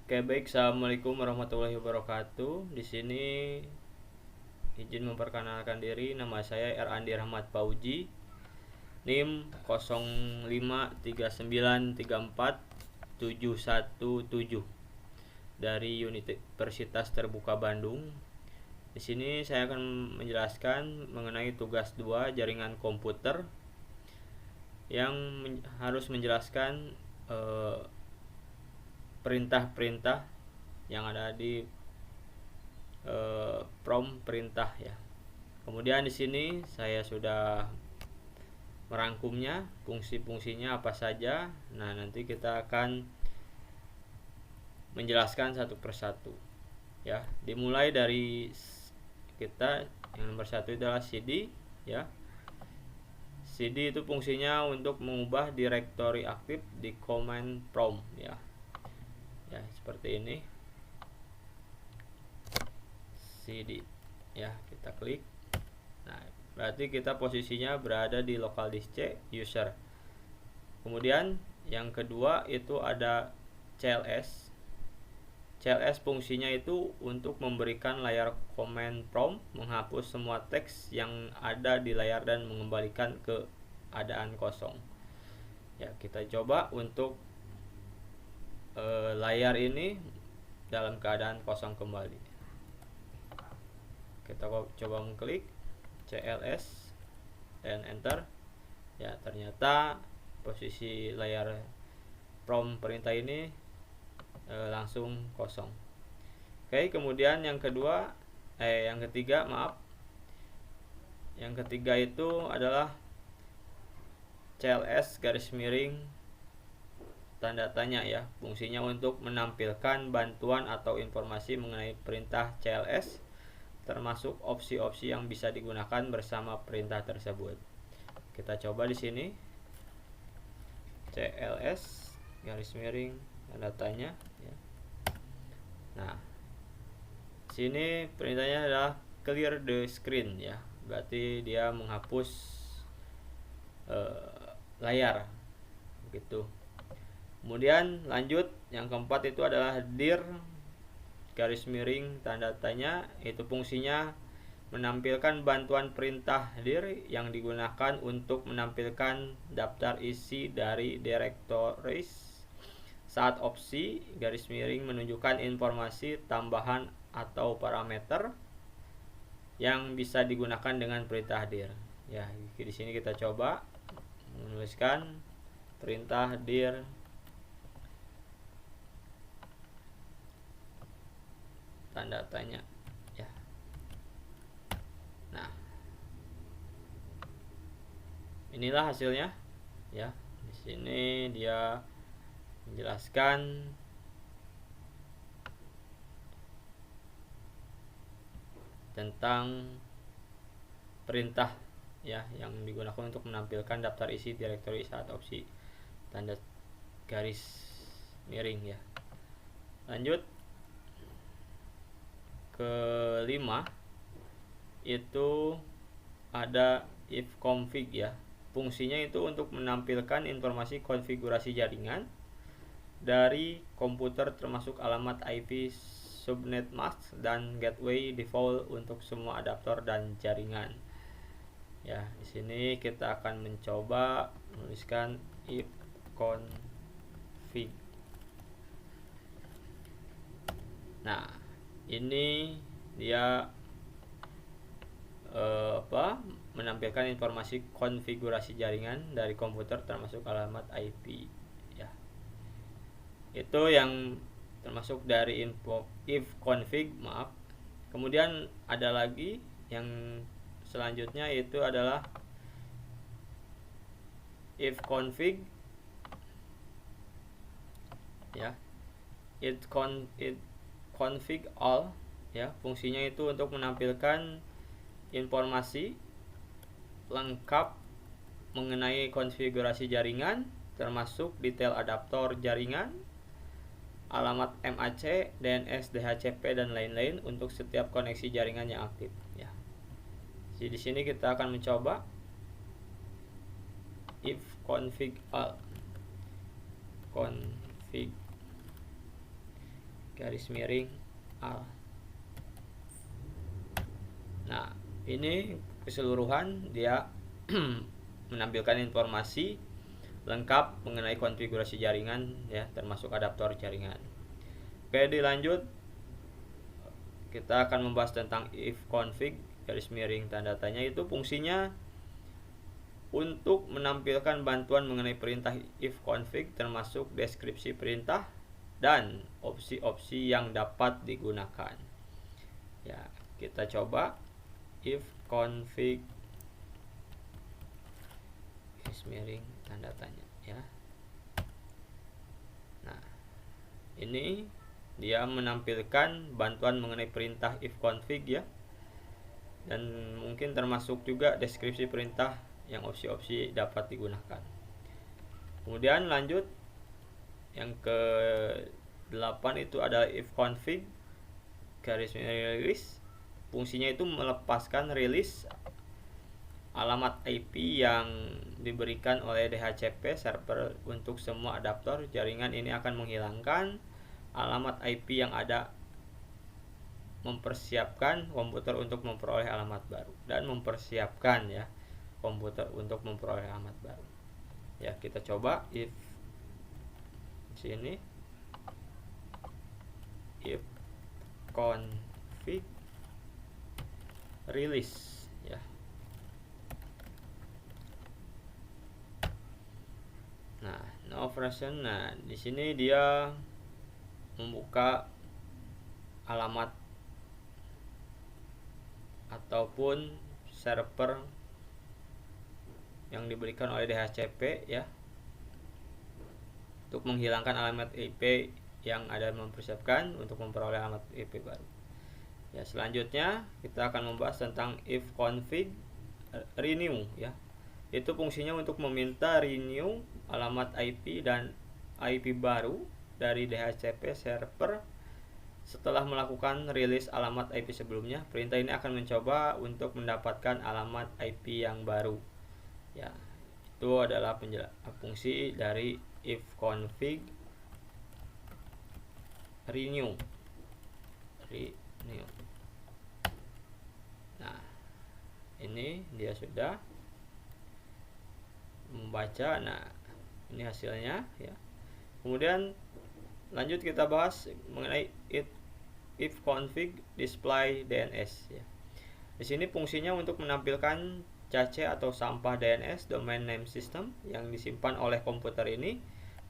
Oke, baik. Assalamualaikum warahmatullahi wabarakatuh. Di sini izin memperkenalkan diri. Nama saya Erandi Rahmat Pauji. NIM 0539347117 dari Universitas Terbuka Bandung. Di sini saya akan menjelaskan mengenai tugas 2 jaringan komputer yang harus menjelaskan perintah-perintah yang ada di prompt perintah ya. Kemudian di sini saya sudah merangkumnya, fungsi-fungsinya apa saja. Nah, nanti kita akan menjelaskan satu persatu ya. Dimulai dari kita yang nomor 1 adalah CD ya. CD itu fungsinya untuk mengubah direktori aktif di command prompt ya. Ya, seperti ini. CD ya, kita klik. Nah, berarti kita posisinya berada di local disk C user. Kemudian yang kedua itu ada CLS. CLS fungsinya itu untuk memberikan layar command prompt, menghapus semua teks yang ada di layar dan mengembalikan ke keadaan kosong. Ya, kita coba untuk layar ini dalam keadaan kosong kembali. Kita coba mengklik CLS dan enter. Ya, ternyata posisi layar prompt perintah ini langsung kosong. Oke, kemudian yang ketiga, yang ketiga itu adalah CLS garis miring tanda tanya ya. Fungsinya untuk menampilkan bantuan atau informasi mengenai perintah CLS, termasuk opsi-opsi yang bisa digunakan bersama perintah tersebut. Kita coba di sini CLS garis miring tanda tanya ya. Nah, sini perintahnya adalah clear the screen ya. Berarti dia menghapus layar begitu. Kemudian lanjut, yang keempat itu adalah dir garis miring tanda tanya. Itu fungsinya menampilkan bantuan perintah dir yang digunakan untuk menampilkan daftar isi dari directories saat opsi garis miring menunjukkan informasi tambahan atau parameter yang bisa digunakan dengan perintah dir. Ya, di sini kita coba menuliskan perintah dir tanda tanya ya. Nah, inilah hasilnya ya. Di sini dia menjelaskan tentang perintah ya yang digunakan untuk menampilkan daftar isi direktori saat opsi tanda garis miring ya. Lanjut ke 5 itu ada if config ya. Fungsinya itu untuk menampilkan informasi konfigurasi jaringan dari komputer termasuk alamat IP, subnet mask dan gateway default untuk semua adaptor dan jaringan. Ya, di sini kita akan mencoba menuliskan if config. Nah, ini dia menampilkan informasi konfigurasi jaringan dari komputer termasuk alamat IP ya. Itu yang termasuk dari info if config, Kemudian ada lagi yang selanjutnya itu adalah if config ya. It config all ya. Fungsinya itu untuk menampilkan informasi lengkap mengenai konfigurasi jaringan termasuk detail adaptor jaringan, alamat MAC, DNS, DHCP dan lain-lain untuk setiap koneksi jaringan yang aktif ya. Jadi di sini kita akan mencoba if config all config garis miring al. Nah, ini keseluruhan dia menampilkan informasi lengkap mengenai konfigurasi jaringan ya, termasuk adaptor jaringan. Oke, dilanjut kita akan membahas tentang if config garis miring tanda tanya. Itu fungsinya untuk menampilkan bantuan mengenai perintah if config, termasuk deskripsi perintah dan opsi-opsi yang dapat digunakan. Ya, kita coba if config garis miring tanda tanya ya. Nah, ini dia menampilkan bantuan mengenai perintah if config ya, dan mungkin termasuk juga deskripsi perintah yang opsi-opsi dapat digunakan. Kemudian lanjut yang ke 8 itu adalah if config garis miring release. Fungsinya itu melepaskan rilis alamat IP yang diberikan oleh DHCP server untuk semua adaptor jaringan. Ini akan menghilangkan alamat IP yang ada, mempersiapkan komputer untuk memperoleh alamat baru, dan mempersiapkan ya komputer untuk memperoleh alamat baru. Ya, kita coba if sini if config release ya. Nah, no operation. Nah, di sini dia membuka alamat ataupun server yang diberikan oleh DHCP ya, untuk menghilangkan alamat IP yang ada, mempersiapkan untuk memperoleh alamat IP baru. Ya, selanjutnya kita akan membahas tentang if config renew ya. Itu fungsinya untuk meminta renew alamat IP dan IP baru dari DHCP server setelah melakukan rilis alamat IP sebelumnya. Perintah ini akan mencoba untuk mendapatkan alamat IP yang baru. Ya, itu adalah fungsi dari if config renew. Nah, ini dia sudah membaca. Nah, ini hasilnya ya. Kemudian lanjut kita bahas mengenai if config display DNS ya. Di sini fungsinya untuk menampilkan cache atau sampah DNS domain name system yang disimpan oleh komputer ini,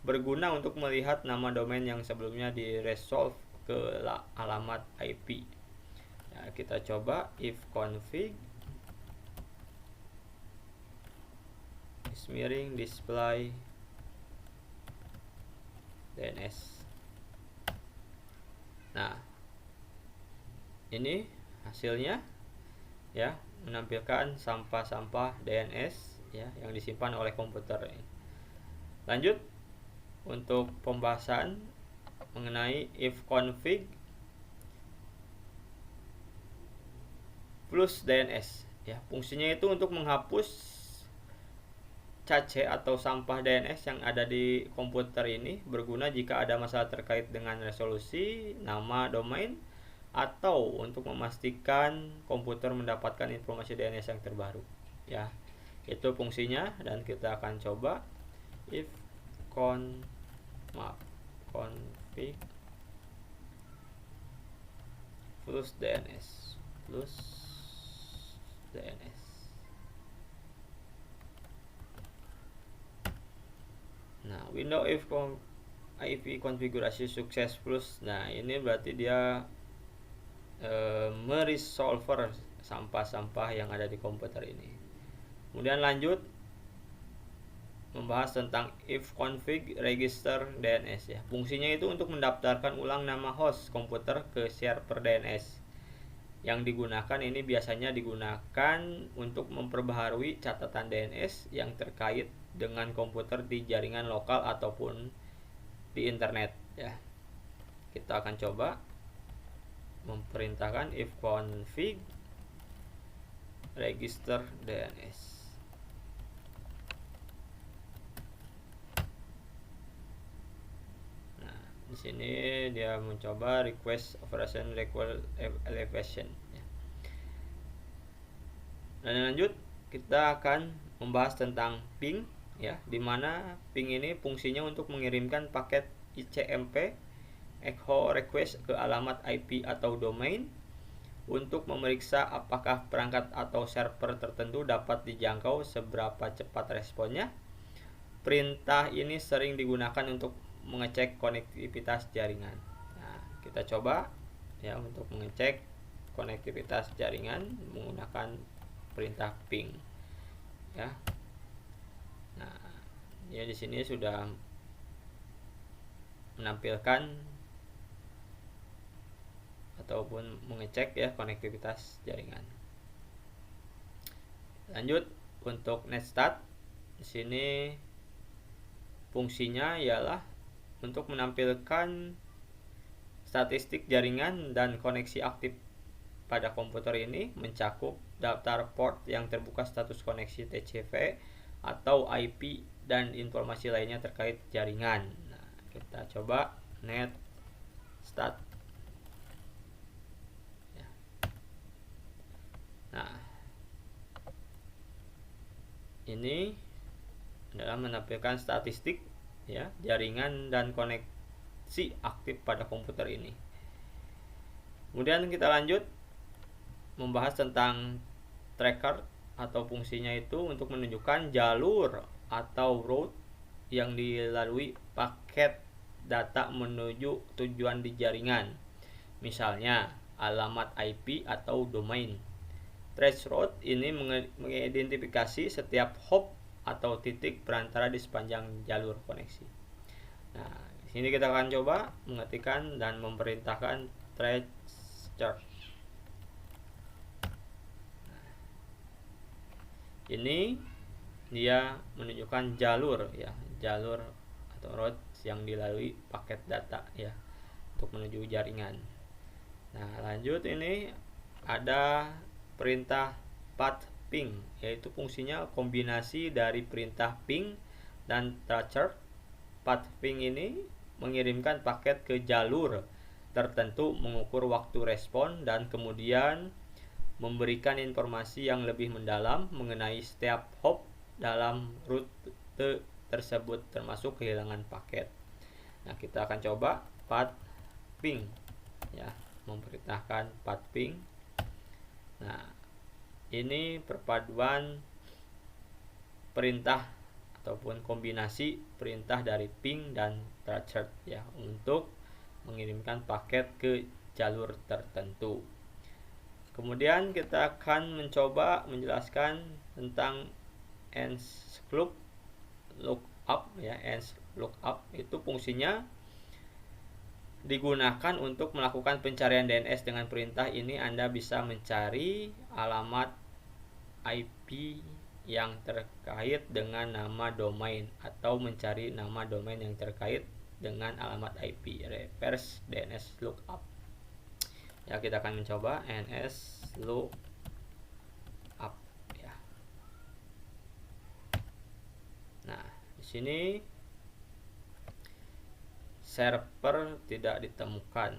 berguna untuk melihat nama domain yang sebelumnya diresolve ke alamat IP. Ya, kita coba if config garis miring display DNS. Nah, ini hasilnya ya, menampilkan sampah-sampah DNS ya yang disimpan oleh komputer ini. Lanjut untuk pembahasan mengenai if config plus DNS ya. Fungsinya itu untuk menghapus cache atau sampah DNS yang ada di komputer ini, berguna jika ada masalah terkait dengan resolusi, nama domain, atau untuk memastikan komputer mendapatkan informasi DNS yang terbaru ya. Itu fungsinya, dan kita akan coba if config plus DNS. Nah, window if IP konfigurasi sukses plus. Nah, ini berarti dia meresolver sampah-sampah yang ada di komputer ini. Kemudian lanjut membahas tentang if config register DNS ya. Fungsinya itu untuk mendaftarkan ulang nama host komputer ke server DNS. Yang digunakan ini biasanya digunakan untuk memperbaharui catatan DNS yang terkait dengan komputer di jaringan lokal ataupun di internet ya. Kita akan coba memerintahkan if config register DNS. Nah, Di sini dia mencoba request operation require elevation ya. Dan lanjut kita akan membahas tentang ping ya, dimana ping ini fungsinya untuk mengirimkan paket ICMP echo request ke alamat IP atau domain untuk memeriksa apakah perangkat atau server tertentu dapat dijangkau seberapa cepat responnya. Perintah ini sering digunakan untuk mengecek konektivitas jaringan. Nah, kita coba ya untuk mengecek konektivitas jaringan menggunakan perintah ping. Ya. Nah, ya di sini sudah menampilkan ataupun mengecek ya konektivitas jaringan. Lanjut untuk netstart. Di sini fungsinya ialah untuk menampilkan statistik jaringan dan koneksi aktif pada komputer ini, mencakup daftar port yang terbuka, status koneksi TCP atau IP, dan informasi lainnya terkait jaringan. Nah, kita coba netstart. Nah, ini adalah menampilkan statistik ya jaringan dan koneksi aktif pada komputer ini. Kemudian kita lanjut membahas tentang tracker atau fungsinya itu untuk menunjukkan jalur atau route yang dilalui paket data menuju tujuan di jaringan. Misalnya alamat IP atau domain. Trace route ini mengidentifikasi setiap hop atau titik perantara di sepanjang jalur koneksi. Nah, di sini kita akan coba mengetikkan dan memerintahkan trace chart. Nah, ini dia menunjukkan jalur ya, jalur atau route yang dilalui paket data ya untuk menuju jaringan. Nah, lanjut ini ada perintah path ping, yaitu fungsinya kombinasi dari perintah ping dan tracer. Path ping ini mengirimkan paket ke jalur tertentu, mengukur waktu respon, dan kemudian memberikan informasi yang lebih mendalam mengenai setiap hop dalam rute tersebut, termasuk kehilangan paket. Nah, kita akan coba path ping ya, memerintahkan path ping. Nah, ini perpaduan perintah ataupun kombinasi perintah dari ping dan tracer ya untuk mengirimkan paket ke jalur tertentu. Kemudian kita akan mencoba menjelaskan tentang ends lookup ya. Ends lookup itu fungsinya digunakan untuk melakukan pencarian DNS. Dengan perintah ini Anda bisa mencari alamat IP yang terkait dengan nama domain atau mencari nama domain yang terkait dengan alamat IP. Reverse DNS lookup. Ya, kita akan mencoba NS lookup ya. Nah, di sini server tidak ditemukan.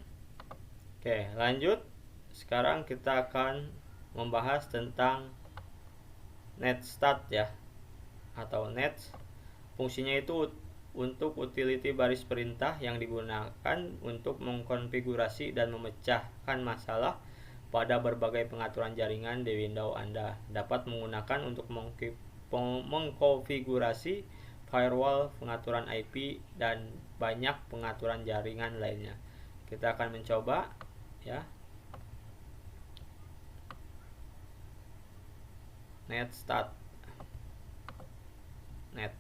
Oke, lanjut. Sekarang kita akan membahas tentang netstart ya, atau net. Fungsinya itu untuk utility baris perintah yang digunakan untuk mengkonfigurasi dan memecahkan masalah pada berbagai pengaturan jaringan di Windows Anda. Dapat menggunakan untuk mengkonfigurasi firewall, pengaturan IP, dan banyak pengaturan jaringan lainnya. Kita akan mencoba ya. Netstart. Net.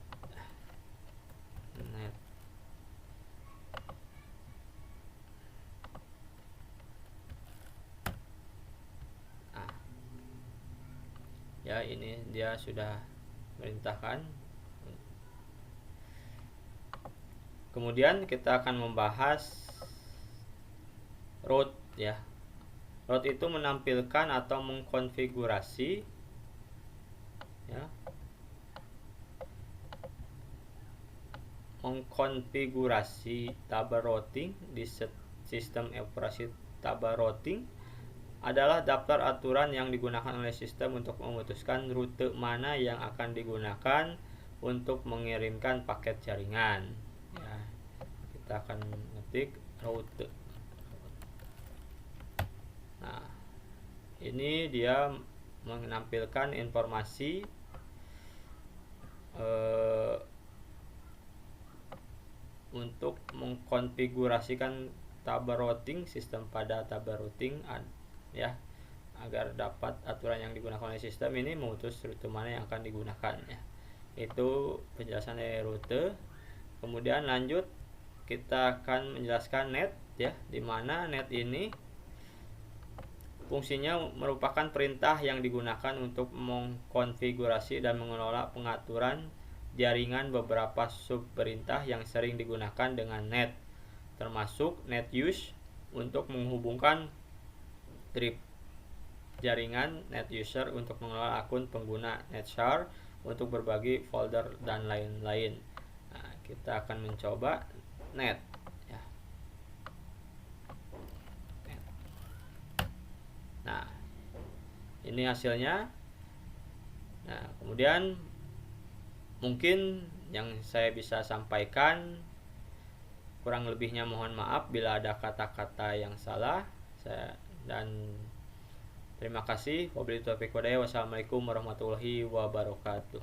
Ya, ini dia sudah merintahkan. Kemudian kita akan membahas route ya. Route itu menampilkan atau mengkonfigurasi ya mengkonfigurasi tabel routing di sistem operasi tabel routing adalah daftar aturan yang digunakan oleh sistem untuk memutuskan rute mana yang akan digunakan untuk mengirimkan paket jaringan. Ya, kita akan mengetik rute. Nah, ini dia menampilkan informasi untuk mengkonfigurasikan tabel routing, sistem pada tabel routing ya, agar dapat aturan yang digunakan oleh sistem ini memutus rute mana yang akan digunakan ya. Itu penjelasan dari rute. Kemudian lanjut kita akan menjelaskan net ya, dimana net ini fungsinya merupakan perintah yang digunakan untuk mengkonfigurasi dan mengelola pengaturan jaringan beberapa subperintah yang sering digunakan dengan net, termasuk net use untuk menghubungkan trip jaringan, net user untuk mengelola akun pengguna, net share untuk berbagi folder dan lain-lain. Nah, kita akan mencoba net ya. Nah, ini hasilnya. Nah, kemudian mungkin yang saya bisa sampaikan, kurang lebihnya mohon maaf bila ada kata-kata yang salah. Dan terima kasih. Wabillahi taufiq walhidayah. Wassalamualaikum warahmatullahi wabarakatuh.